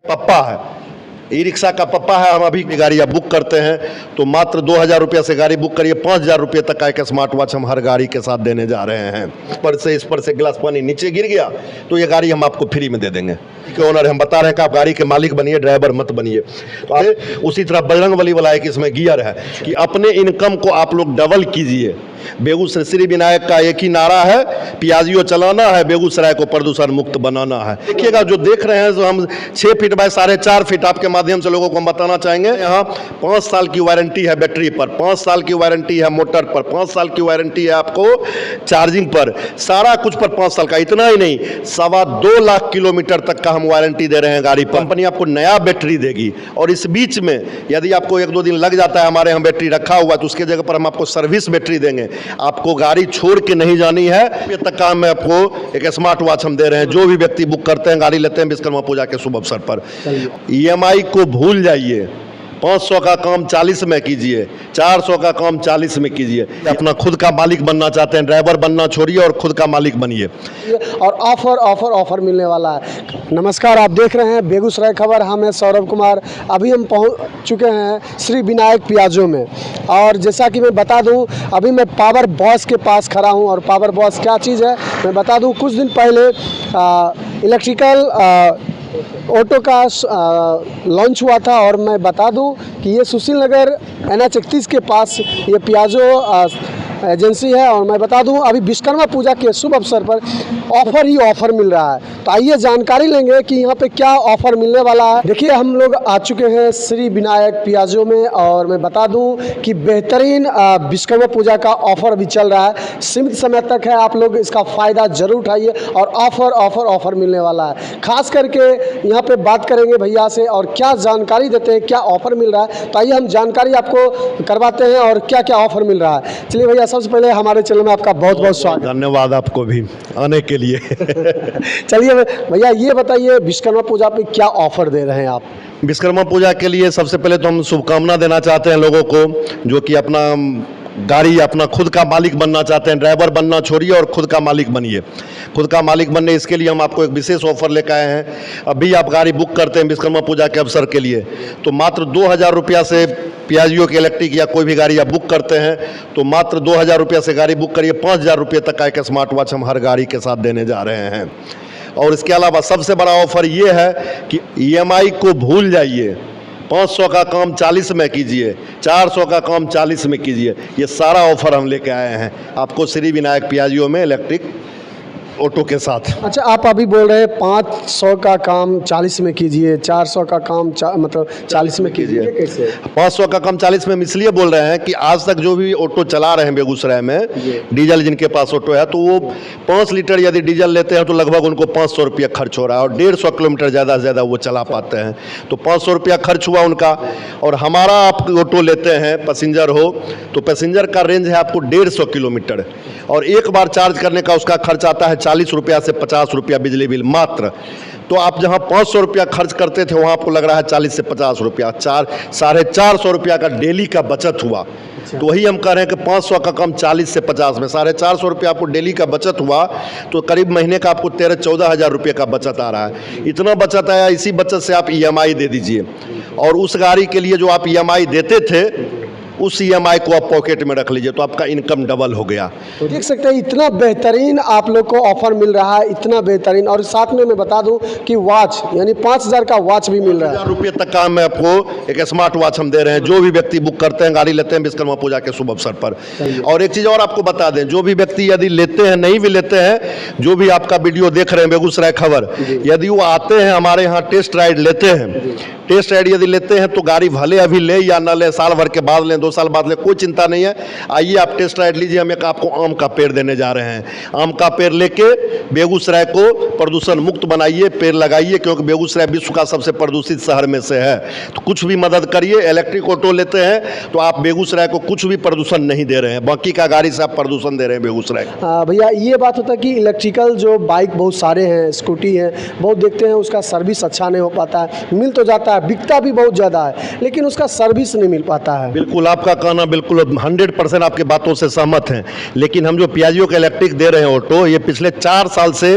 पप्पा है, e rickshaw का पप्पा है। हम अभी गाड़ी आप बुक करते हैं तो मात्र 2000 रुपये से गाड़ी बुक करिए, 5000 रुपये तक का एक स्मार्ट वॉच हम हर गाड़ी के साथ देने जा रहे हैं। इस पर से गिलास पानी नीचे गिर गया तो ये गाड़ी हम आपको फ्री में दे देंगे। के ओनर हम बता रहे हैं कि आप गाड़ी के मालिक बनिए, ड्राइवर मत बनिए। तो उसी तरह बजरंगबली वाला एक इसमें गियर है कि अपने इनकम को आप लोग डबल कीजिए। बेगूसराय श्री विनायक का एक ही नारा है, पियाजियो चलाना है, बेगूसराय को प्रदूषण मुक्त बनाना है। देखिएगा जो देख रहे हैं, जो हम 6 फीट बाय 4.5 फीट आपके माध्यम से लोगों को हम बताना चाहेंगे। यहाँ 5 साल की वारंटी है बैटरी पर, 5 साल की वारंटी है मोटर पर, 5 साल की वारंटी है आपको चार्जिंग पर, सारा कुछ पर 5 साल का। इतना ही नहीं, 2.25 लाख किलोमीटर तक का हम वारंटी दे रहे हैं गाड़ी पर। कंपनी आपको नया बैटरी देगी और इस बीच में यदि आपको 1-2 दिन लग जाता है, हमारे यहाँ बैटरी रखा हुआ, तो उसके जगह पर हम आपको सर्विस बैटरी देंगे। आपको गाड़ी छोड़ के नहीं जानी है। ये तक काम में आपको एक स्मार्ट वॉच हम दे रहे हैं। जो भी व्यक्ति बुक करते हैं, गाड़ी लेते हैं विश्वकर्मा पूजा के शुभ अवसर पर, EMI को भूल जाइए। 500 का काम 40 में कीजिए, 400 का काम 40 में कीजिए। अपना खुद का मालिक बनना चाहते हैं, ड्राइवर बनना छोड़िए और खुद का मालिक बनिए। और ऑफर मिलने वाला है। नमस्कार, आप देख रहे हैं बेगूसराय खबर। हम हैं सौरभ कुमार। अभी हम पहुंच चुके हैं श्री विनायक पियाजो में, और जैसा कि मैं बता दूं, अभी मैं पावर बॉस के पास खड़ा हूं। और पावर बॉस क्या चीज़ है मैं बता दूं। कुछ दिन पहले इलेक्ट्रिकल ऑटो का लॉन्च हुआ था, और मैं बता दूं कि ये सुशील नगर NH 31 के पास ये पियाजो एजेंसी है। और मैं बता दूं अभी विश्वकर्मा पूजा के शुभ अवसर पर ऑफ़र ही ऑफ़र मिल रहा है। तो आइए जानकारी लेंगे कि यहाँ पे क्या ऑफ़र मिलने वाला है। देखिए, हम लोग आ चुके हैं श्री विनायक पियाजो में, और मैं बता दूं कि बेहतरीन विश्वकर्मा पूजा का ऑफ़र अभी चल रहा है। सीमित समय तक है, आप लोग इसका फ़ायदा ज़रूर उठाइए। और ऑफ़र मिलने वाला है। खास करके यहाँ पे बात करेंगे भैया से, और क्या जानकारी देते हैं, क्या ऑफ़र मिल रहा है। तो आइए हम जानकारी आपको करवाते हैं और क्या क्या ऑफ़र मिल रहा है। चलिए भैया, सबसे पहले हमारे चैनल में आपका बहुत बहुत स्वागत। धन्यवाद आपको भी आने के लिए। चलिए भैया, ये बताइए विश्वकर्मा पूजा पे क्या ऑफर दे रहे हैं आप। विश्वकर्मा पूजा के लिए सबसे पहले तो हम शुभकामना देना चाहते हैं लोगों को, जो कि अपना गाड़ी अपना खुद का मालिक बनना चाहते हैं। ड्राइवर बनना छोड़िए और खुद का मालिक बनिए। खुद का मालिक बनने, इसके लिए हम आपको एक विशेष ऑफर लेकर आए हैं। अभी आप गाड़ी बुक करते हैं विश्वकर्मा पूजा के अवसर के लिए, तो मात्र 2000 रुपया से पियाजियो की इलेक्ट्रिक या कोई भी गाड़ी आप बुक करते हैं तो मात्र 2000 रुपया से गाड़ी बुक करिए, 5000 रुपये तक का एक स्मार्ट वॉच हम हर गाड़ी के साथ देने जा रहे हैं। और इसके अलावा सबसे बड़ा ऑफर ये है कि EMI को भूल जाइए। 500 का काम 40 में कीजिए, 400 का काम 40 में कीजिए। ये सारा ऑफर हम लेके आए हैं आपको श्री विनायक पियाजियो में इलेक्ट्रिक ऑटो के साथ। अच्छा, आप अभी बोल रहे हैं 500 का काम 40 में कीजिए, 400 का काम मतलब 40 में कीजिए। कैसे 500 का काम 40 में इसलिए बोल रहे हैं कि आज तक जो भी ऑटो चला रहे हैं बेगूसराय में, डीजल जिनके पास ऑटो है, तो वो 5 लीटर यदि डीजल लेते हैं तो लगभग उनको 500 रुपया खर्च हो रहा है, और 150 किलोमीटर ज़्यादा से ज़्यादा वो चला पाते हैं। तो 500 रुपया खर्च हुआ उनका। और हमारा आप ऑटो लेते हैं, पैसेंजर हो, तो पैसेंजर का रेंज है आपको 150 किलोमीटर, और एक बार चार्ज करने का उसका खर्च आता है 40 रुपया से 50 रुपया बिजली बिल मात्र। तो आप जहां 500 रुपया खर्च करते थे, वहां आपको लग रहा है 40 से 50 रुपया, 450 रुपया का डेली का बचत हुआ। तो वही हम कह रहे हैं कि 500 का कम 40 से 50 में 450 रुपया आपको डेली का बचत हुआ, तो करीब महीने का आपको 13-14 हज़ार रुपये का बचत आ रहा है। इतना बचत आया, इसी बचत से आप EMI दे दीजिए, और उस गाड़ी के लिए जो आप EMI देते थे उस EMI को आप पॉकेट में रख लीजिए, तो आपका इनकम डबल हो गया। तो देख सकते हैं इतना बेहतरीन आप लोग को ऑफर मिल रहा है, इतना बेहतरीन। और साथ में मैं बता दूं कि वॉच यानी 5000 का वॉच भी मिल रहा है। 5000 रुपये तक का मैं आपको एक स्मार्ट वॉच हम दे रहे हैं। जो भी व्यक्ति बुक करते हैं, गाड़ी लेते हैं विश्वकर्मा पूजा के शुभ अवसर पर। और एक चीज़ और आपको बता दें, जो भी व्यक्ति यदि लेते हैं, नहीं भी लेते हैं, जो भी आपका वीडियो देख रहे हैं बेगूसराय खबर, यदि वो आते हैं हमारे यहाँ टेस्ट राइड लेते हैं, टेस्ट राइड यदि लेते हैं, तो गाड़ी भले अभी ले या ना ले, साल भर के बाद लें, 2 साल बाद ले, कोई चिंता नहीं है। आइए आप टेस्ट राइड लीजिए। हम एक आपको आम का पेड़ देने जा रहे हैं। आम का पेड़ लेके बेगूसराय को प्रदूषण मुक्त बनाइए, पेड़ लगाइए, क्योंकि बेगूसराय विश्व का सबसे प्रदूषित शहर में से है। तो कुछ भी मदद करिए। इलेक्ट्रिक ऑटो लेते हैं तो आप बेगूसराय को कुछ भी प्रदूषण नहीं दे रहे हैं, बाकी का गाड़ी से आप प्रदूषण दे रहे हैं बेगूसराय। भैया, ये बात होता है कि इलेक्ट्रिकल जो बाइक बहुत सारे हैं, स्कूटी हैं, बहुत देखते हैं उसका सर्विस अच्छा नहीं हो पाता है। मिल तो जाता है, बिकता भी बहुत ज़्यादा है, लेकिन उसका सर्विस नहीं मिल पाता है। बिल्कुल, आपका कहना बिल्कुल 100% आपकी बातों से सहमत हैं, लेकिन हम जो पियाजियो का इलेक्ट्रिक दे रहे हैं ऑटो, ये पिछले 4 साल से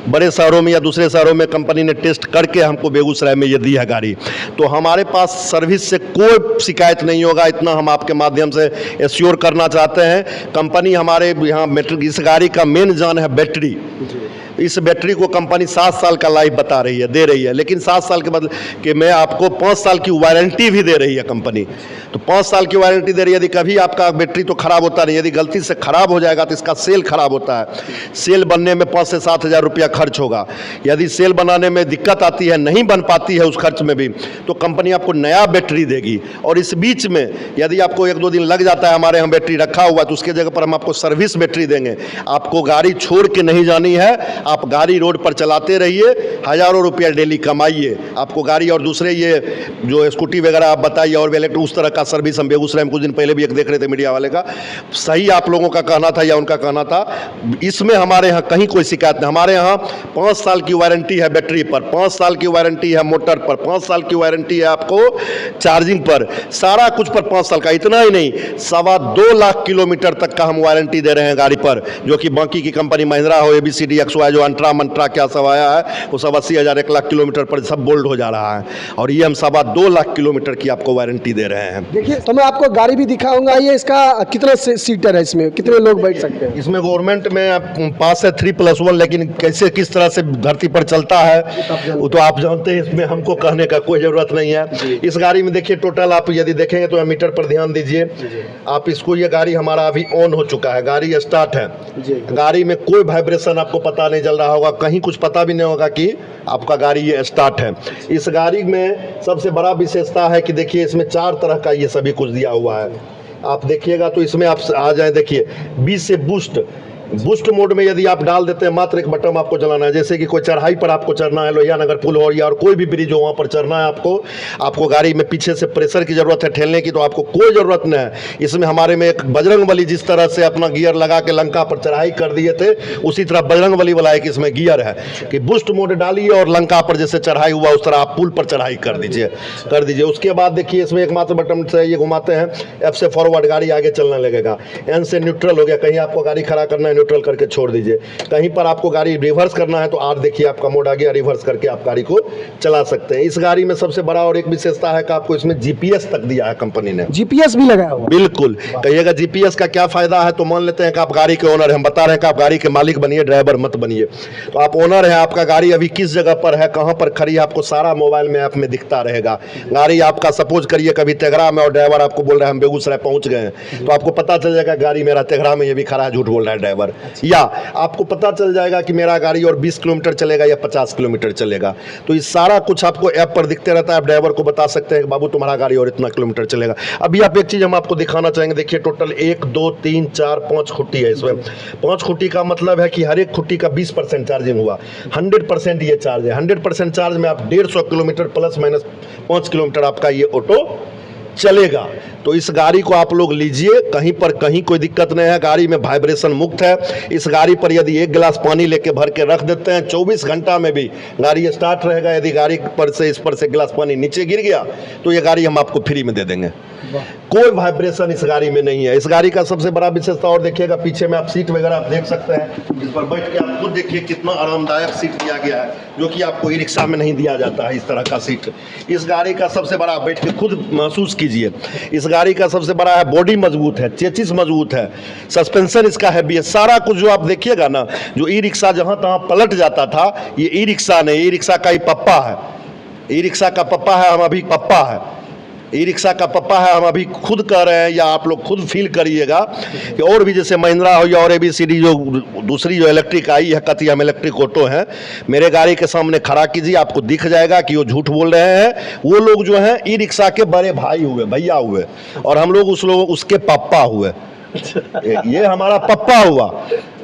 बड़े शहरों में या दूसरे शहरों में कंपनी ने टेस्ट करके हमको बेगूसराय में ये दी है गाड़ी। तो हमारे पास सर्विस से कोई शिकायत नहीं होगा, इतना हम आपके माध्यम से एश्योर करना चाहते हैं। कंपनी हमारे यहाँ इस गाड़ी का मेन जान है बैटरी। इस बैटरी को कंपनी 7 साल का लाइफ बता रही है, दे रही है, लेकिन 7 साल के बदले कि मैं आपको 5 साल की वारंटी भी दे रही है कंपनी। तो 5 साल की वारंटी दे रही है। यदि कभी आपका बैटरी तो खराब होता नहीं, यदि गलती से खराब हो जाएगा तो इसका सेल खराब होता है। सेल बनने में 5 से 7 हज़ार रुपया खर्च होगा। यदि सेल बनाने में दिक्कत आती है, नहीं बन पाती है उस खर्च में भी, तो कंपनी आपको नया बैटरी देगी। और इस बीच में यदि आपको 1-2 दिन लग जाता है, हमारे यहाँ बैटरी रखा हुआ, तो उसके जगह पर हम आपको सर्विस बैटरी देंगे। आपको गाड़ी छोड़ के नहीं जानी है, आप गाड़ी रोड पर चलाते रहिए, हज़ारों रुपया डेली कमाइए। आपको गाड़ी और दूसरे ये जो स्कूटी वगैरह आप बताइए और इलेक्ट्रिक उस तरह का सर्विस हम बेगूसराय में कुछ दिन पहले भी एक देख रहे थे मीडिया वाले का, सही आप लोगों का कहना था या उनका कहना था, इसमें हमारे यहाँ कहीं कोई शिकायत नहीं। हमारे यहाँ 5 साल की वारंटी है बैटरी पर, 5 साल की वारंटी है मोटर पर, 5 साल की वारंटी है आपको चार्जिंग पर, सारा कुछ पर 5 साल का। इतना ही नहीं, 2.25 लाख किलोमीटर तक का हम वारंटी दे रहे हैं गाड़ी पर, जो कि बाकी की कंपनी महिंद्रा हो, ABCD, XY, जो अंट्रा मंट्रा क्या सब आया है, वो सब 80,000 1 लाख किलोमीटर पर सब बोल्ड हो जा रहा है। और ये हम 2.25 लाख किलोमीटर की आपको वारंटी दे रहे हैं। देखिए, तो मैं आपको गाड़ी भी दिखाऊंगा। ये इसका कितना सीटर है, इसमें कितने लोग बैठ सकते हैं? इसमें गवर्नमेंट में पास है 3+1, लेकिन कैसे किस तरह से धरती पर चलता है वो तो आप जानते हैं, इसमें हमको कहने का कोई ज़रूरत नहीं है। इस गाड़ी में देखिए टोटल आप यदि देखेंगे तो मीटर पर ध्यान दीजिए आप इसको। ये गाड़ी हमारा अभी ऑन हो चुका है, गाड़ी स्टार्ट है, गाड़ी में कोई वाइब्रेशन आपको पता नहीं चल रहा होगा, कहीं कुछ पता भी नहीं होगा कि आपका गाड़ी ये स्टार्ट है। इस गाड़ी में सबसे बड़ा विशेषता है कि देखिए इसमें 4 तरह का ये सभी कुछ दिया हुआ है। आप देखिएगा तो इसमें आप आ जाए, देखिए 20 से बूस्ट मोड में यदि आप डाल देते हैं, मात्र एक बटन आपको चलाना है। जैसे कि कोई चढ़ाई पर आपको चढ़ना है, लोहिया नगर पुल हो या और कोई भी ब्रिज हो, वहाँ पर चढ़ना है आपको गाड़ी में पीछे से प्रेशर की ज़रूरत है ठेलने की, तो आपको कोई ज़रूरत नहीं है। इसमें हमारे में एक बजरंगबली जिस तरह से अपना गियर लगा के लंका पर चढ़ाई कर दिए थे, उसी तरह बजरंगबली वाला एक इसमें गियर है कि बूस्ट मोड डालिए और लंका पर जैसे चढ़ाई हुआ उस तरह आप पुल पर चढ़ाई कर दीजिए। उसके बाद देखिए इसमें एकमात्र बटन से ये घुमाते हैं, F से फॉरवर्ड, गाड़ी आगे चलने लगेगा। N से न्यूट्रल हो गया, कहीं आपको गाड़ी खड़ा करना है न्यूट्रल करके छोड़ दीजिए, कहीं पर आपको गाड़ी रिवर्स करना है तो R देखिए आपका मोड आ गया, रिवर्स करके आप गाड़ी को चला सकते हैं। इस गाड़ी में सबसे बड़ा और एक विशेषता है कि आपको इसमें GPS तक दिया है कंपनी ने। GPS भी लगाया हुआ? बिल्कुल। कहिएगा GPS का क्या फायदा है, तो मान लेते हैं कि आप गाड़ी के ओनर हैं, हम बता रहे हैं कि आप गाड़ी के मालिक बनिए, ड्राइवर मत बनिए। तो आप ओनर हैं, आपका गाड़ी अभी किस जगह पर है, कहाँ पर खड़ी है, आपको सारा मोबाइल में ऐप में दिखता रहेगा। गाड़ी आपका सपोज करिए कभी तेघरा में और ड्राइवर आपको बोल रहा है हम बेगूसराय पहुंच गए हैं, तो आपको पता चल जाएगा गाड़ी मेरा तेघरा में ये भी खड़ा है, झूठ बोल रहा है ड्राइवर। या आपको पता चल जाएगा कि मेरा गाड़ी और 20 किलोमीटर चलेगा या 50 किलोमीटर चलेगा। तो ये सारा कुछ आपको ऐप पर दिखते रहता है। आप ड्राइवर को बता सकते हैं कि बाबू तुम्हारा गाड़ी और इतना किलोमीटर चलेगा। अभी आप एक चीज़ हम आपको दिखाना चाहेंगे, देखिए टोटल 1 2 3 4 5 खुट्टी है इसमें। 5 खुट्टी का मतलब है कि हर एक खुट्टी का 20% चार्जिंग हुआ, 100% ये चार्ज है। 100% चार्ज में आप 150 किलोमीटर प्लस माइनस 5 किलोमीटर आपका ये ऑटो चलेगा। तो इस गाड़ी को आप लोग लीजिए, कहीं कोई दिक्कत नहीं है, गाड़ी में वाइब्रेशन मुक्त है। इस गाड़ी पर यदि 1 गिलास पानी लेके भर के रख देते हैं, 24 घंटा में भी गाड़ी स्टार्ट रहेगा। यदि गाड़ी पर से इस पर से गिलास पानी नीचे गिर गया तो ये गाड़ी हम आपको फ्री में दे देंगे। कोई वाइब्रेशन इस गाड़ी में नहीं है। इस गाड़ी का सबसे बड़ा विशेषता और देखिएगा, पीछे में आप सीट वगैरह आप देख सकते हैं, इस पर बैठ के आप खुद देखिए कितना आरामदायक सीट दिया गया है, जो कि आपको ई रिक्शा में नहीं दिया जाता है इस तरह का सीट। इस गाड़ी का सबसे बड़ा, बैठ के खुद महसूस कीजिए, इस गाड़ी का सबसे बड़ा है बॉडी मजबूत है, चेसिस मजबूत है, सस्पेंशन इसका हैवी है। सारा कुछ जो आप देखिएगा ना, जो ई रिक्शा जहाँ तहाँ पलट जाता था, ये ई रिक्शा नहीं, ई रिक्शा का ही पप्पा है। ई रिक्शा का पप्पा है, हम अभी पप्पा है, ई रिक्शा का पप्पा है, हम अभी खुद कह रहे हैं, या आप लोग खुद फील करिएगा कि और भी जैसे महिंद्रा हो या और ABCD जो दूसरी जो इलेक्ट्रिक आई है, कति हम इलेक्ट्रिक ऑटो हैं, मेरे गाड़ी के सामने खड़ा कीजिए, आपको दिख जाएगा कि वो झूठ बोल रहे हैं। वो लोग जो हैं ई रिक्शा के बड़े भाई हुए, भैया हुए, और हम लोग उसके पापा हुए। ये हमारा पप्पा हुआ,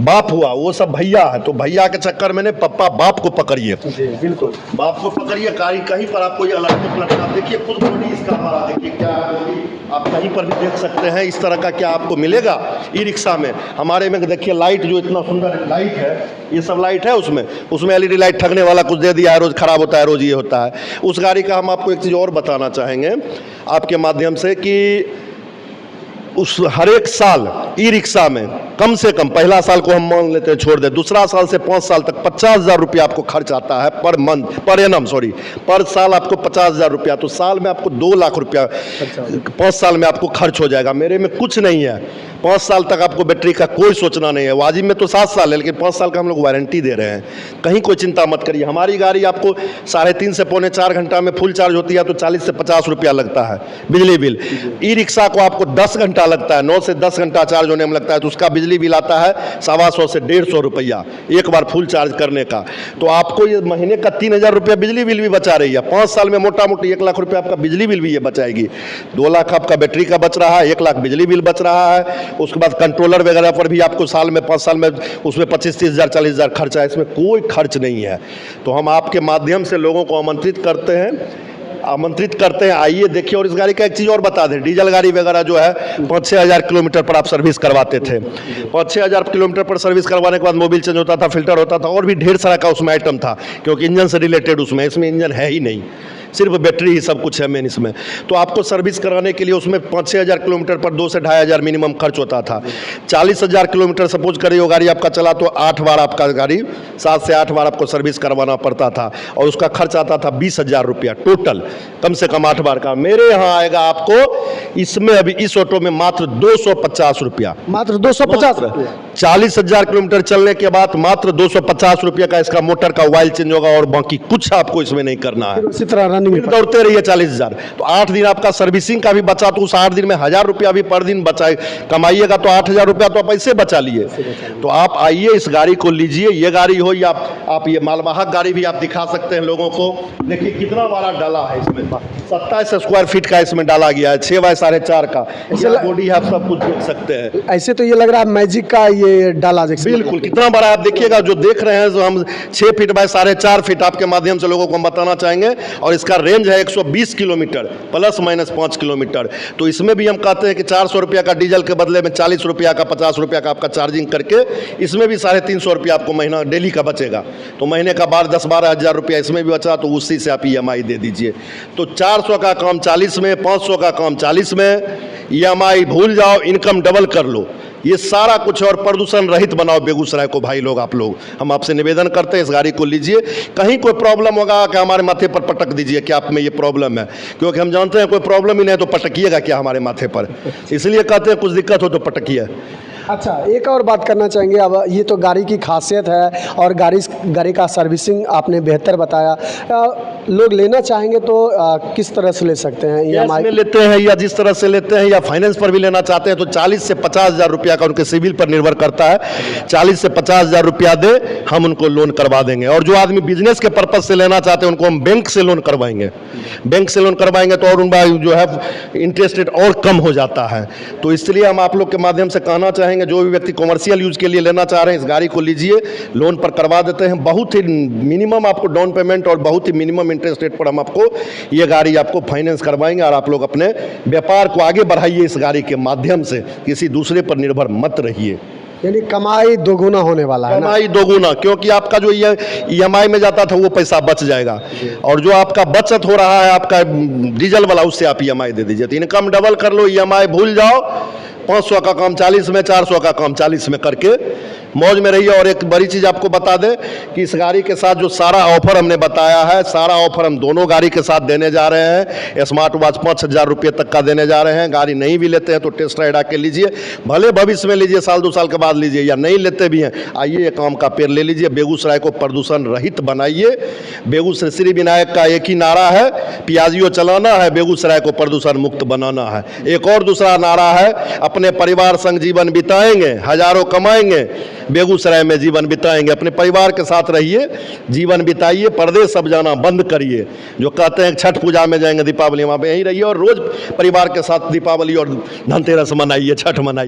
बाप हुआ, वो सब भैया है। तो भैया के चक्कर में ने पप्पा बाप को पकड़िए, बिल्कुल बाप को पकड़िए। कहीं पर आपको ये अलग लगता, देखिए खुद बॉडी इसका हमारा, देखिए क्या आप कहीं पर भी देख सकते हैं इस तरह का क्या आपको मिलेगा ई रिक्शा में। हमारे में देखिए लाइट, जो इतना सुंदर लाइट है, ये सब लाइट है उसमें LED लाइट ठगने वाला कुछ दे दिया है, रोज खराब होता है, रोज ये होता है। उस गाड़ी का हम आपको एक चीज़ और बताना चाहेंगे आपके माध्यम से कि उस हर एक साल ई रिक्शा में कम से कम, पहला साल को हम मान लेते हैं छोड़ दे, दूसरा साल से 5 साल तक 50,000 रुपया आपको खर्च आता है per month, per annum sorry, पर साल आपको 50,000 रुपया, तो साल में आपको 2 लाख रुपया 5 साल में आपको खर्च हो जाएगा। मेरे में कुछ नहीं है, 5 साल तक आपको बैटरी का कोई सोचना नहीं है। वाजिब में तो 7 साल है, लेकिन 5 साल का हम लोग वारंटी दे रहे हैं, कहीं कोई चिंता मत करिए। हमारी गाड़ी आपको 3.5 से पौने 4 घंटा में फुल चार्ज होती है तो 40 से 50 रुपया लगता है बिजली बिल। ई रिक्शा को आपको 10 घंटा लगता है, 9 से 10 घंटा चार्ज होने में लगता है, तो उसका बिजली बिल आता है 125 से 150 रुपया एक बार फुल चार्ज करने का। तो आपको ये महीने का 3,000 रुपया बिजली बिल भी बचा रही है। 5 साल में मोटा मोटी 1 लाख रुपया आपका बिजली बिल भी ये बचाएगी। 2 लाख आपका बैटरी का बच रहा है, 1 लाख बिजली बिल बच रहा है। उसके बाद कंट्रोलर वगैरह पर भी आपको साल में 5 साल में उसमें 25-30 हज़ार 40 हज़ार खर्चा है, इसमें कोई खर्च नहीं है। तो हम आपके माध्यम से लोगों को आमंत्रित करते हैं, आइए देखिए। और इस गाड़ी का एक चीज़ और बता दें, डीजल गाड़ी वगैरह जो है 5-6 हज़ार किलोमीटर पर आप सर्विस करवाते थे। 5-6 हज़ार किलोमीटर पर सर्विस करवाने के बाद मोबिल चेंज होता था, फिल्टर होता था, और भी ढेर सारा का उसमें आइटम था, क्योंकि इंजन से रिलेटेड उसमें, इसमें इंजन है ही नहीं, सिर्फ बैटरी ही सब कुछ है मेन इसमें। तो आपको सर्विस कराने के लिए उसमें 5-6 हज़ार किलोमीटर पर 2 से 2.5 हज़ार मिनिमम खर्च होता था। 40,000 किलोमीटर सपोज करिए वो गाड़ी आपका चला, तो 8 बार आपका गाड़ी 7 से 8 बार आपको सर्विस करवाना पड़ता था, और उसका खर्च आता था 20,000 रुपया टोटल, कम से कम 8 बार का। मेरे यहाँ आएगा आपको इसमें अभी इस ऑटो में मात्र 250 रुपया, मात्र 250। 40,000 किलोमीटर चलने के बाद मात्र 250 रुपये का इसका मोटर का ऑयल चेंज होगा, और बाकी कुछ आपको इसमें नहीं करना है। इसी तरह रनिंग फिर दौड़ते रहिए 40,000, तो 8 दिन आपका सर्विसिंग का भी बचा, तो उस 8 दिन में 1,000 रुपया भी पर दिन बचा कमाइएगा, तो 8,000 रुपया तो आप ऐसे बचा लिए। तो आप आइए, इस गाड़ी को लीजिए। ये गाड़ी हो या आप ये मालवाहक गाड़ी भी आप दिखा सकते हैं लोगों को। देखिए कितना बड़ा डाला है इसमें, 27 स्क्वायर फीट का इसमें डाला गया है, 6 बाय 4.5 का बॉडी है, आप सब कुछ देख सकते हैं। ऐसे तो ये लग रहा है मैजिक का ये डाला जैसे। बिल्कुल, कितना बड़ा आप देखिएगा, जो देख रहे हैं, जो हम 6 फीट बाय 4.5 फीट आपके माध्यम से लोगों को हम बताना चाहेंगे। और इसका रेंज है 120 किलोमीटर प्लस माइनस 5 किलोमीटर। तो इसमें भी हम कहते हैं कि 400 रुपया का डीजल के बदले में 40 रुपया का 50 रुपया का आपका चार्जिंग करके इसमें भी 350 रुपया आपको महीना डेली का बचेगा। तो महीने का 10-12 हज़ार रुपया इसमें भी बचा, तो उसी से आप EMI दे दीजिए। तो 400 का काम 40 में, 500 का काम 40 में, EMI भूल जाओ, इनकम डबल कर लो, ये सारा कुछ। और प्रदूषण रहित बनाओ बेगूसराय को भाई लोग, आप लोग, हम आपसे निवेदन करते हैं इस गाड़ी को लीजिए। कहीं कोई प्रॉब्लम होगा कि हमारे माथे पर पटक दीजिए कि आप में ये प्रॉब्लम है, क्योंकि हम जानते हैं कोई प्रॉब्लम ही नहीं है तो पटकिएगा क्या हमारे माथे पर, इसलिए कहते हैं कुछ दिक्कत हो तो पटकिए। अच्छा, एक और बात करना चाहेंगे। अब ये तो गाड़ी की खासियत है, और गाड़ी का सर्विसिंग आपने बेहतर बताया। लोग लेना चाहेंगे तो किस तरह से ले सकते हैं? EMI में लेते हैं या जिस तरह से लेते हैं, या फाइनेंस पर भी लेना चाहते हैं, तो 40 से 50 हज़ार रुपया का उनके सिविल पर निर्भर करता है। 40 से 50 हज़ार रुपया दे, हम उनको लोन करवा देंगे। और जो आदमी बिजनेस के पर्पज से लेना चाहते हैं, उनको हम बैंक से लोन करवाएंगे। बैंक से लोन करवाएंगे तो और उनका जो है इंटरेस्ट रेट और कम हो जाता है। तो इसलिए हम आप लोग के माध्यम से कहना चाहेंगे, जो भी व्यक्ति कॉमर्शियल यूज के लिए लेना चाह रहे हैं, इस गाड़ी को लीजिए, लोन पर करवा देते हैं। बहुत ही मिनिमम आपको डाउन पेमेंट और बहुत ही मिनिमम इंटरेस्ट रेट पर हम आपको ये गाड़ी आपको फाइनेंस करवाएंगे, और आप लोग अपने व्यापार को आगे बढ़ाइए इस गाड़ी के माध्यम से, किसी दूसरे पर निर्भर मत रहिए। यानी कमाई दोगुना होने वाला है ना? कमाई दोगुना, क्योंकि आपका जो EMI में जाता था वो पैसा बच जाएगा, और जो आपका बचत हो रहा है आपका डीजल वाला, उससे आप EMI दे दीजिए। तो इनकम डबल कर लो, EMI भूल जाओ, 500 का काम 40 में, 400 का काम 40 में करके मौज में रहिए। और एक बड़ी चीज़ आपको बता दें कि इस गाड़ी के साथ जो सारा ऑफर हमने बताया है, सारा ऑफर हम दोनों गाड़ी के साथ देने जा रहे हैं। स्मार्ट वॉच 5,000 रुपये तक का देने जा रहे हैं। गाड़ी नहीं भी लेते हैं तो टेस्ट राइड आके लीजिए, भले भविष्य में लीजिए, 1-2 साल के बाद लीजिए, या नहीं लेते भी हैं, आइए एक आम का पेड़ ले लीजिए। बेगूसराय को प्रदूषण रहित बनाइए। बेगूसराय श्री विनायक का एक ही नारा है, पियाजियो चलाना है, बेगूसराय को प्रदूषण मुक्त बनाना है। एक और दूसरा नारा है, अपने परिवार संग जीवन बिताएंगे, हजारों कमाएंगे, बेगूसराय में जीवन बिताएंगे। अपने परिवार के साथ रहिए, जीवन बिताइए, परदेश सब जाना बंद करिए। जो कहते हैं छठ पूजा में जाएंगे, दीपावली, वहाँ पे यहीं रहिए, और रोज परिवार के साथ दीपावली और धनतेरस मनाइए, छठ मनाइए।